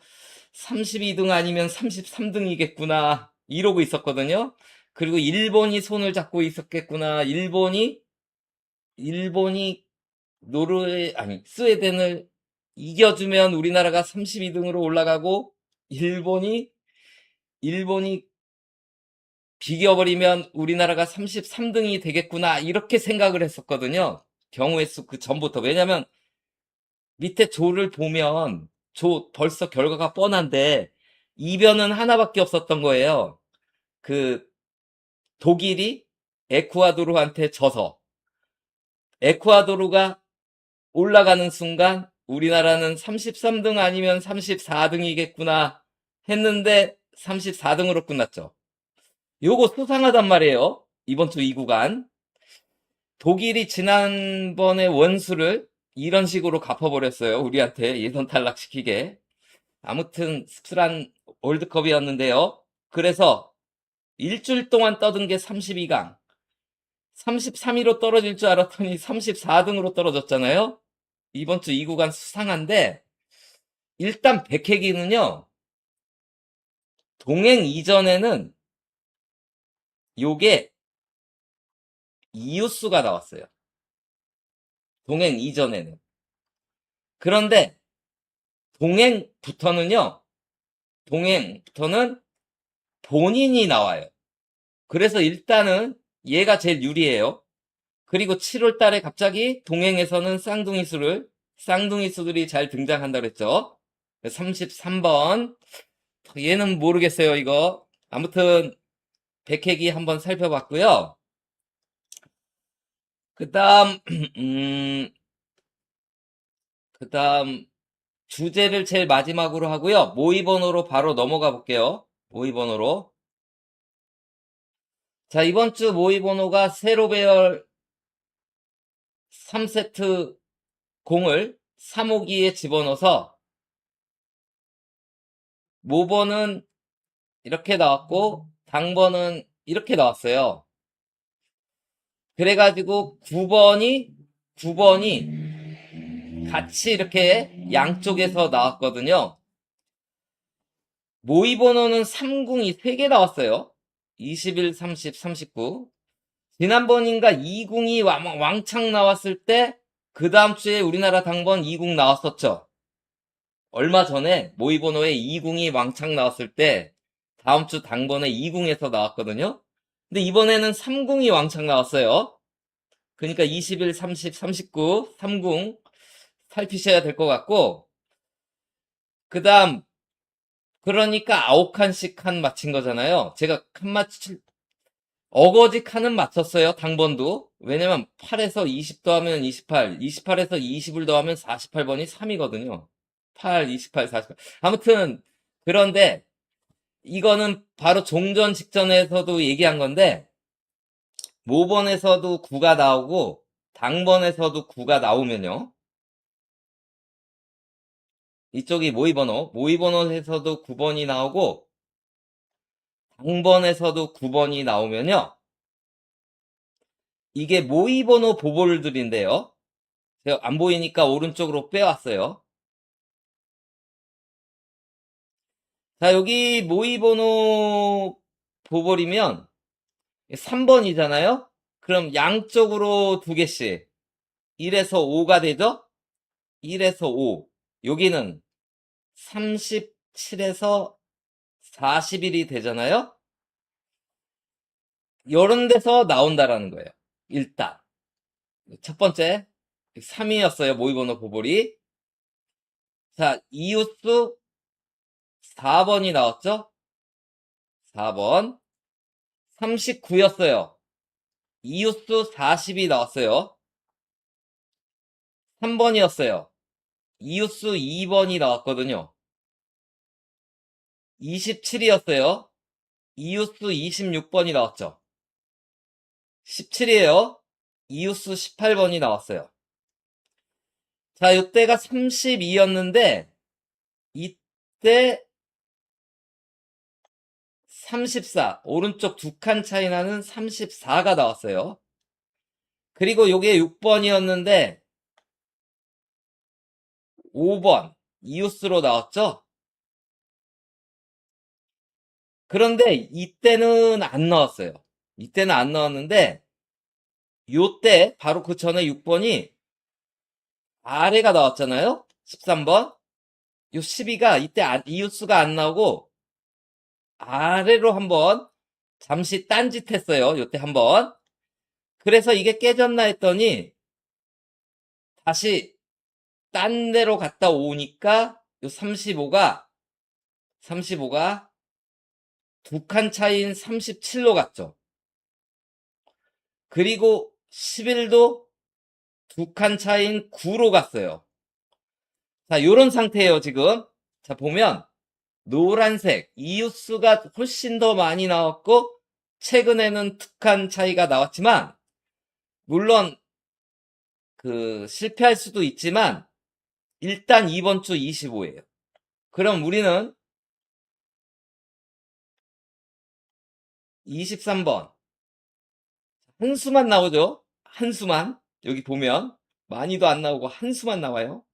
32등 아니면 33등이겠구나 이러고 있었거든요. 그리고 일본이 손을 잡고 있었겠구나. 일본이 스웨덴을 이겨주면 우리나라가 32등으로 올라가고 일본이 비겨버리면 우리나라가 33등이 되겠구나 이렇게 생각을 했었거든요. 경우의 수 그 전부터. 왜냐면 밑에 조를 보면 벌써 결과가 뻔한데 이변은 하나밖에 없었던 거예요. 그 독일이 에쿠아도르한테 져서 에쿠아도르가 올라가는 순간 우리나라는 33등 아니면 34등이겠구나 했는데 34등으로 끝났죠. 요거 수상하단 말이에요. 이번 주 이 구간. 독일이 지난번에 원수를 이런 식으로 갚아버렸어요. 우리한테 예선 탈락시키게. 아무튼 씁쓸한 월드컵이었는데요. 그래서 일주일 동안 떠든 게 32강. 33위로 떨어질 줄 알았더니 34등으로 떨어졌잖아요. 이번 주 이 구간 수상한데 일단 백회기는요. 동행 이전에는 요게 이웃수가 나왔어요. 동행 이전에는. 그런데 동행부터는 본인이 나와요. 그래서 일단은 얘가 제일 유리해요. 그리고 7월 달에 갑자기 동행에서는 쌍둥이수들이 잘 등장한다 그랬죠. 33번. 얘는 모르겠어요, 이거. 아무튼, 백회기 한번 살펴봤고요. 그 다음, 그 다음, 주제를 제일 마지막으로 하고요. 모의번호로 바로 넘어가 볼게요. 모의번호로. 자, 이번 주 모의번호가 세로 배열 3세트 공을 3호기에 집어넣어서 모번은 이렇게 나왔고 당번은 이렇게 나왔어요. 그래가지고 9번이 같이 이렇게 양쪽에서 나왔거든요. 모의번호는 3궁이 3개 나왔어요. 21, 30, 39. 지난번인가 2궁이 왕창 나왔을 때 그 다음 주에 우리나라 당번 2궁 나왔었죠. 얼마 전에 모의번호에 2궁이 왕창 나왔을 때 다음 주 당번에 2궁에서 나왔거든요. 근데 이번에는 3궁이 왕창 나왔어요. 그러니까 21, 30, 39, 3궁 살피셔야 될 것 같고 그 다음 그러니까 9칸씩 칸 맞힌 거잖아요. 제가 어거지 칸은 맞췄어요. 당번도. 왜냐면 8에서 20 더하면 28, 28에서 20을 더하면 48번이 3이거든요. 8, 28, 48. 아무튼 그런데 이거는 바로 종전 직전에서도 얘기한 건데 모번에서도 9가 나오고 당번에서도 9가 나오면요. 이쪽이 모의번호에서도 9번이 나오고 당번에서도 9번이 나오면요. 이게 모의번호 보볼들인데요. 제가 안 보이니까 오른쪽으로 빼왔어요. 자, 여기 모의번호 보볼이면 3번이잖아요? 그럼 양쪽으로 2개씩 1에서 5가 되죠? 1에서 5. 여기는 37에서 41이 되잖아요? 이런 데서 나온다라는 거예요. 일단. 첫 번째, 3이었어요. 모의번호 보볼이. 자, 이웃수 4번이 나왔죠? 4번. 39였어요. 이웃수 40이 나왔어요. 3번이었어요. 이웃수 2번이 나왔거든요. 27이었어요. 이웃수 26번이 나왔죠. 17이에요. 이웃수 18번이 나왔어요. 자, 이때가 32였는데 이때 34, 오른쪽 2칸 차이 나는 34가 나왔어요. 그리고 요게 6번이었는데 5번 이웃수로 나왔죠? 그런데 이때는 안 나왔어요. 이때는 안 나왔는데 요때 바로 그 전에 6번이 아래가 나왔잖아요? 13번. 요 12가 이때 이웃수가 안 나오고 아래로 한번 잠시 딴짓했어요. 요때 한번. 그래서 이게 깨졌나 했더니 다시 딴 데로 갔다 오니까 요 35가 2칸 차이인 37로 갔죠. 그리고 11도 2칸 차이인 9로 갔어요. 자, 요런 상태예요, 지금. 자, 보면 노란색 이웃수가 훨씬 더 많이 나왔고 최근에는 2칸 차이가 나왔지만 물론 실패할 수도 있지만 일단 이번 주 25예요. 그럼 우리는 23번 한 수만 나오죠? 한 수만. 여기 보면 많이도 안 나오고 한 수만 나와요.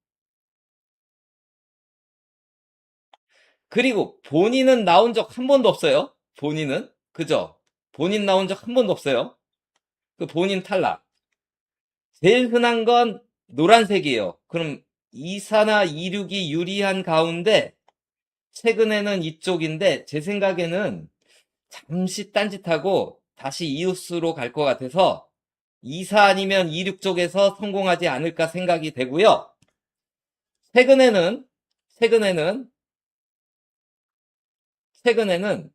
그리고 본인은 나온 적 한 번도 없어요. 본인은. 그죠? 본인 나온 적 한 번도 없어요. 그 본인 탈락. 제일 흔한 건 노란색이에요. 그럼 24나 26이 유리한 가운데 최근에는 이쪽인데 제 생각에는 잠시 딴짓하고 다시 이웃수로 갈 것 같아서 24 아니면 26 쪽에서 성공하지 않을까 생각이 되고요. 최근에는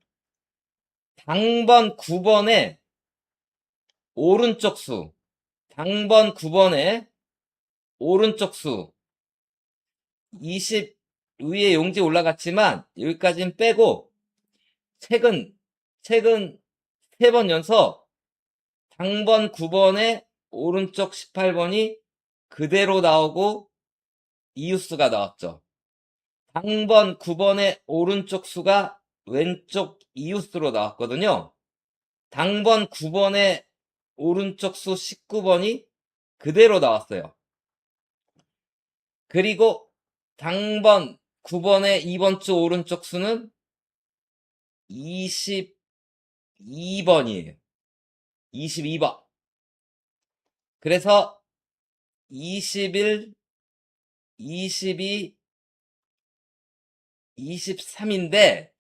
당번 9번에 오른쪽 수, 당번 9번에 오른쪽 수 20 위에 용지 올라갔지만 여기까지는 빼고 최근 3번 연속 당번 9번에 오른쪽 18번이 그대로 나오고 이웃수가 나왔죠. 당번 9번의 오른쪽 수가 왼쪽 이웃수로 나왔거든요. 당번 9번의 오른쪽 수 19번이 그대로 나왔어요. 그리고 당번 9번의 이번 주 오른쪽 수는 22번이에요. 22번. 그래서 21, 22, 23인데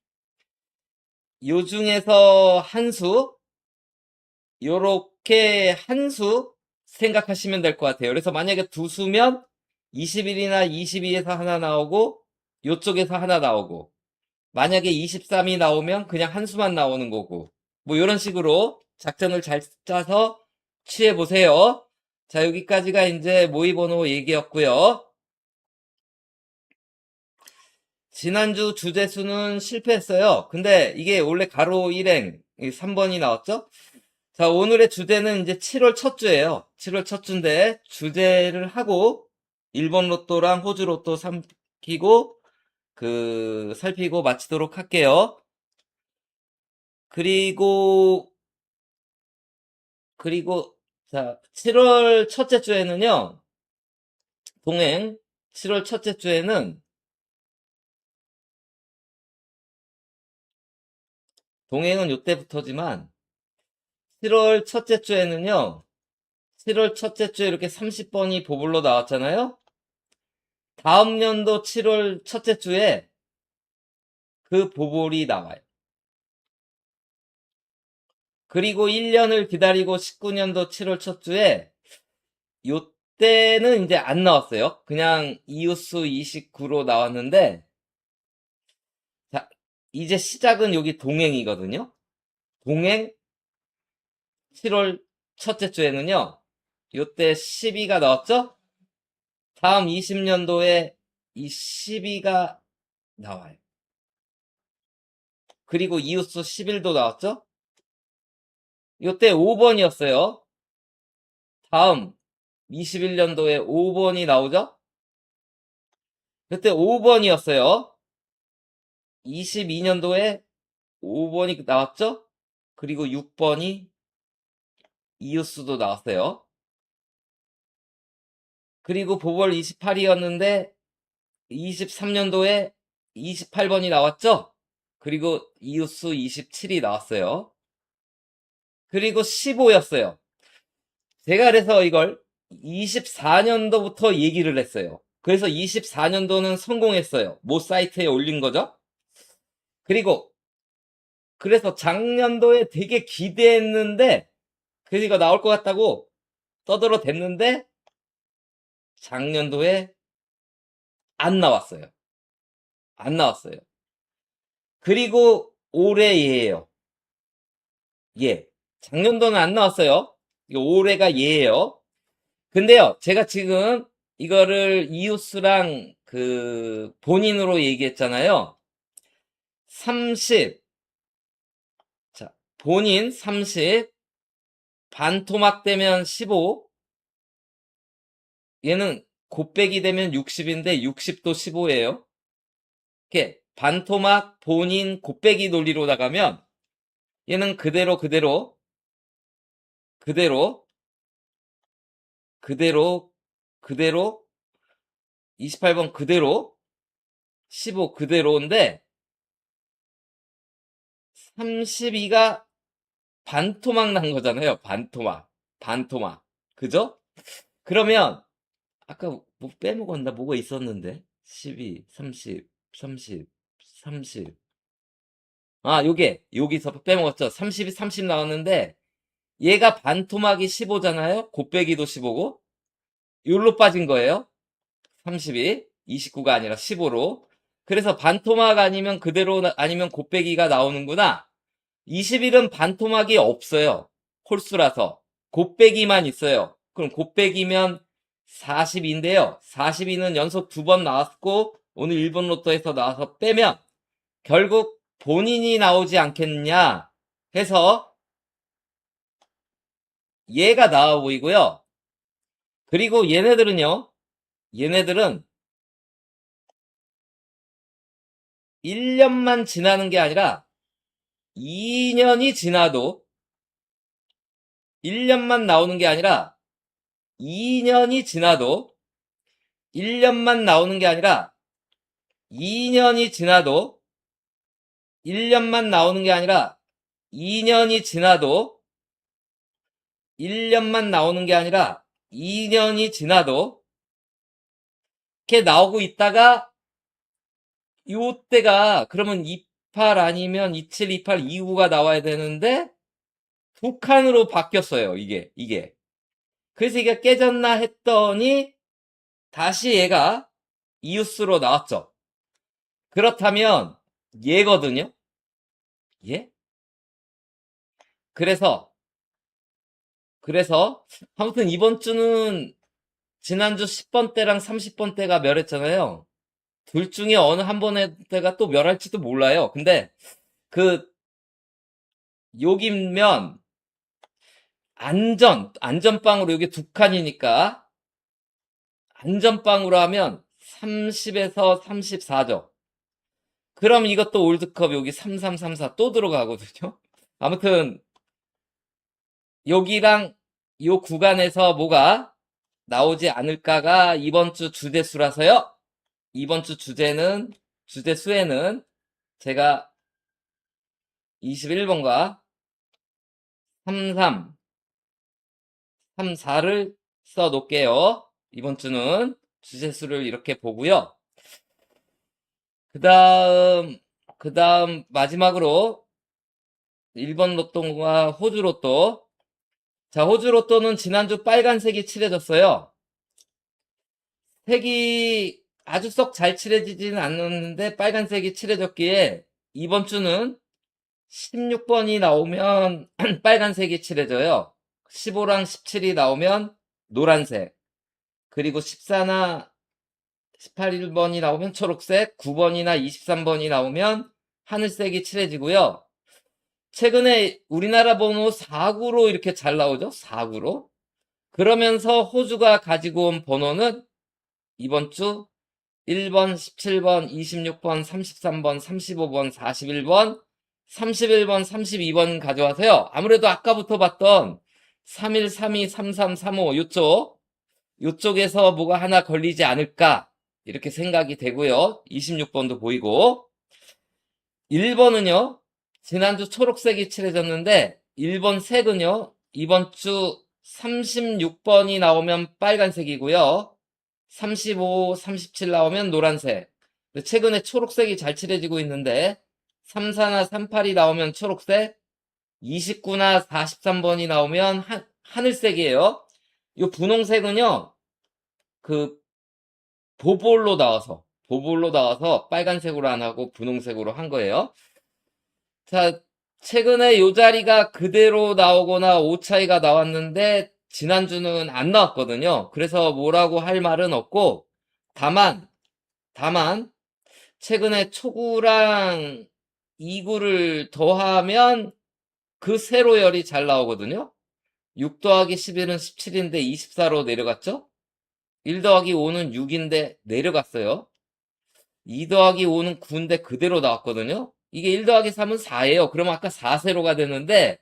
요 중에서 한 수, 요렇게 한 수 생각하시면 될 것 같아요. 그래서 만약에 두 수면 21이나 22에서 하나 나오고 요쪽에서 하나 나오고 만약에 23이 나오면 그냥 한 수만 나오는 거고 뭐 이런 식으로 작전을 잘 짜서 취해 보세요. 자, 여기까지가 이제 모의번호 얘기였고요. 지난주 주제수는 실패했어요. 근데 이게 원래 가로 일행 3번이 나왔죠? 자, 오늘의 주제는 이제 7월 첫 주예요. 7월 첫 주인데 주제를 하고 일본 로또랑 호주 로또 살피고 마치도록 할게요. 그리고, 자, 7월 첫째 주에는요, 동행, 7월 첫째 주에는, 동행은 요때부터지만, 7월 첫째 주에는요, 7월 첫째 주에 이렇게 30번이 보불로 나왔잖아요? 다음 년도 7월 첫째 주에 그 보볼이 나와요. 그리고 1년을 기다리고 19년도 7월 첫 주에 요때는 이제 안 나왔어요. 그냥 이웃수 29로 나왔는데 자, 이제 시작은 여기 동행이거든요. 동행 7월 첫째 주에는요. 요때 12가 나왔죠? 다음 20년도에 이 12가 나와요. 그리고 이웃수 11도 나왔죠? 요때 5번이었어요. 다음 21년도에 5번이 나오죠? 그때 5번이었어요. 22년도에 5번이 나왔죠? 그리고 6번이 이웃수도 나왔어요. 그리고 보벌 28이었는데 23년도에 28번이 나왔죠? 그리고 이웃수 27이 나왔어요. 그리고 15였어요. 제가 그래서 이걸 24년도부터 얘기를 했어요. 그래서 24년도는 성공했어요. 모 사이트에 올린 거죠. 그리고 그래서 작년도에 되게 기대했는데 그가 나올 것 같다고 떠들어댔는데 작년도에 안 나왔어요. 안 나왔어요. 그리고 올해 얘예요. 예. 작년도는 안 나왔어요. 올해가 얘예요. 근데요, 제가 지금 이거를 이웃수랑 그 본인으로 얘기했잖아요. 30. 자, 본인 30. 반토막 되면 15. 얘는 곱빼기 되면 60인데 60도 15예요. 이렇게 반토막 본인 곱빼기 논리로 나가면 얘는 그대로 28번 그대로 15 그대로인데 32가 반토막 난 거잖아요. 반토막. 그죠? 그러면 아까 뭐 빼먹었나? 뭐가 있었는데 12, 30, 30, 30. 아, 여기서 빼먹었죠. 30이 30 나왔는데 얘가 반토막이 15잖아요. 곱빼기도 15고 요로 빠진 거예요. 30이 29가 아니라 15로. 그래서 반토막 아니면 그대로 아니면 곱빼기가 나오는구나. 20일은 반토막이 없어요. 홀수라서. 곱빼기만 있어요. 그럼 곱빼기면 42인데요. 42는 연속 2번 나왔고 오늘 1번 로또에서 나와서 빼면 결국 본인이 나오지 않겠냐 해서 얘가 나와 보이고요. 그리고 얘네들은 1년만 지나는 게 아니라 2년이 지나도 1년만 나오는 게 아니라 2년이 지나도 1년만 나오는 게 아니라 2년이 지나도 1년만 나오는 게 아니라 2년이 지나도 1년만 나오는 게 아니라 2년이 지나도 이렇게 나오고 있다가 요때가 그러면 28 아니면 27, 28, 29가 나와야 되는데 두 칸으로 바뀌었어요. 이게. 그래서 이게 깨졌나 했더니 다시 얘가 이웃수로 나왔죠. 그렇다면 얘거든요. 예? 그래서 아무튼 이번 주는 지난주 10번 대랑 30번 대가 멸했잖아요. 둘 중에 어느 한 번의 때가 또 멸할지도 몰라요. 근데 그 여기면 안전빵으로 여기 두 칸이니까 안전빵으로 하면 30에서 34죠. 그럼 이것도 올드컵 여기 3334 또 들어가거든요. 아무튼 여기랑 요 구간에서 뭐가 나오지 않을까가 이번 주 주제수라서요. 이번 주 주제수에는 제가 21번과 33, 34를 써 놓을게요. 이번 주는 주제수를 이렇게 보고요. 그 다음 마지막으로 1번 로또와 호주 로또. 자, 호주 로또는 지난주 빨간색이 칠해졌어요. 색이 아주 썩 잘 칠해지지는 않았는데 빨간색이 칠해졌기에 이번 주는 16번이 나오면 빨간색이 칠해져요. 15랑 17이 나오면 노란색. 그리고 14나 18번이 나오면 초록색, 9번이나 23번이 나오면 하늘색이 칠해지고요. 최근에 우리나라 번호 4구로 이렇게 잘 나오죠? 4구로. 그러면서 호주가 가지고 온 번호는 이번 주 1번, 17번, 26번, 33번, 35번, 41번, 31번, 32번 가져와서요. 아무래도 아까부터 봤던 31, 32, 33, 35 요쪽에서 뭐가 하나 걸리지 않을까 이렇게 생각이 되고요. 26번도 보이고 1번은요. 지난주 초록색이 칠해졌는데 1번 색은요. 이번 주 36번이 나오면 빨간색이고요. 35, 37 나오면 노란색. 최근에 초록색이 잘 칠해지고 있는데 34나 38이 나오면 초록색, 29나 43번이 나오면 하늘색이에요. 이 분홍색은요. 그 보볼로 나와서 빨간색으로 안 하고 분홍색으로 한 거예요. 자, 최근에 요 자리가 그대로 나오거나 오차이가 나왔는데 지난주는 안 나왔거든요. 그래서 뭐라고 할 말은 없고 다만 최근에 초구랑 2구를 더하면 그 세로열이 잘 나오거든요. 6 더하기 11은 17인데 24로 내려갔죠? 1 더하기 5는 6인데 내려갔어요. 2 더하기 5는 9인데 그대로 나왔거든요. 이게 1 더하기 3은 4예요. 그럼 아까 4세로가 되는데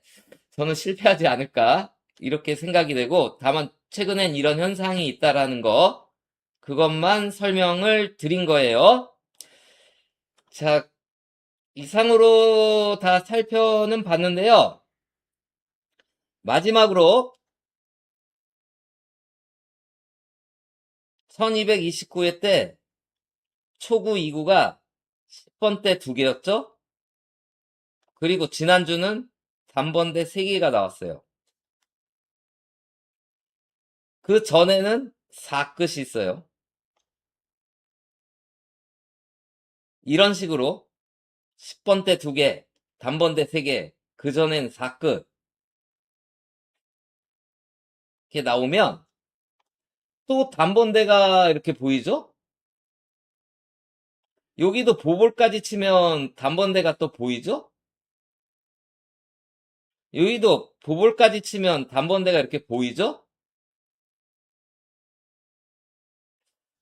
저는 실패하지 않을까 이렇게 생각이 되고 다만 최근엔 이런 현상이 있다라는 거 그것만 설명을 드린 거예요. 자, 이상으로 다 살펴는 봤는데요. 마지막으로 1229회 때 초구 2구가 10번대 2개였죠? 그리고 지난주는 단번대 3개가 나왔어요. 그 전에는 4끝이 있어요. 이런 식으로 10번대 2개, 단번대 3개, 그 전엔 4끝 이렇게 나오면 또 단번대가 이렇게 보이죠? 여기도 보볼까지 치면 단번대가 또 보이죠? 여기도 보볼까지 치면 단번대가 이렇게 보이죠?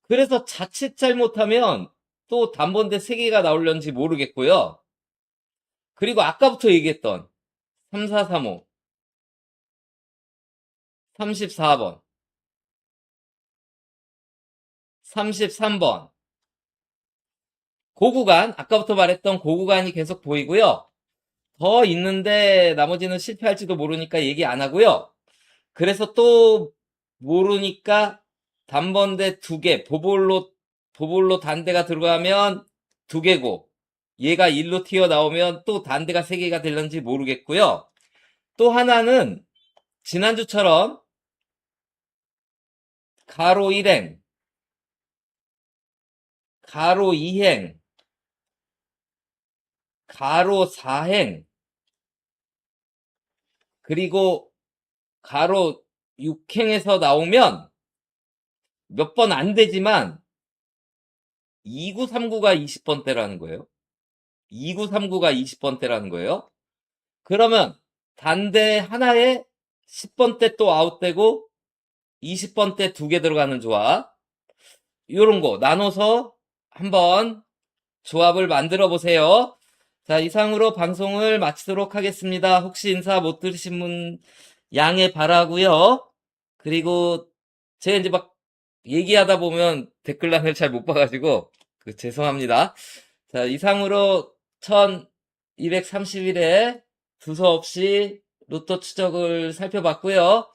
그래서 자칫 잘못하면 또 단번대 3개가 나올런지 모르겠고요. 그리고 아까부터 얘기했던 3435, 34번, 33번 고구간, 아까부터 말했던 고구간이 계속 보이고요. 더 있는데 나머지는 실패할지도 모르니까 얘기 안 하고요. 그래서 또 모르니까 단번대 2개, 보볼로 단대가 들어가면 2개고 얘가 1로 튀어나오면 또 단대가 3개가 될런지 모르겠고요. 또 하나는 지난주처럼 가로 1행, 가로 2행, 가로 4행, 그리고 가로 6행에서 나오면 몇 번 안 되지만 2939가 20번대라는 거예요. 2939가 20번대라는 거예요. 그러면 단대 하나에 10번대 또 아웃되고 20번대 2개 들어가는 조합. 요런 거 나눠서 한번 조합을 만들어 보세요. 자, 이상으로 방송을 마치도록 하겠습니다. 혹시 인사 못 들으신 분 양해 바라고요. 그리고 제가 이제 막 얘기하다 보면 댓글란을 잘 못 봐가지고 죄송합니다. 자, 이상으로 1231회 두서없이 로또 추적을 살펴봤고요.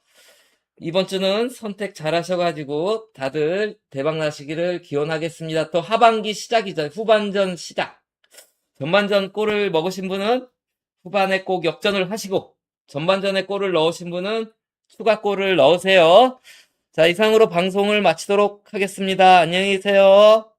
이번 주는 선택 잘 하셔가지고 다들 대박 나시기를 기원하겠습니다. 또 하반기 시작이죠. 후반전 시작. 전반전 골을 먹으신 분은 후반에 꼭 역전을 하시고, 전반전에 골을 넣으신 분은 추가골을 넣으세요. 자, 이상으로 방송을 마치도록 하겠습니다. 안녕히 계세요.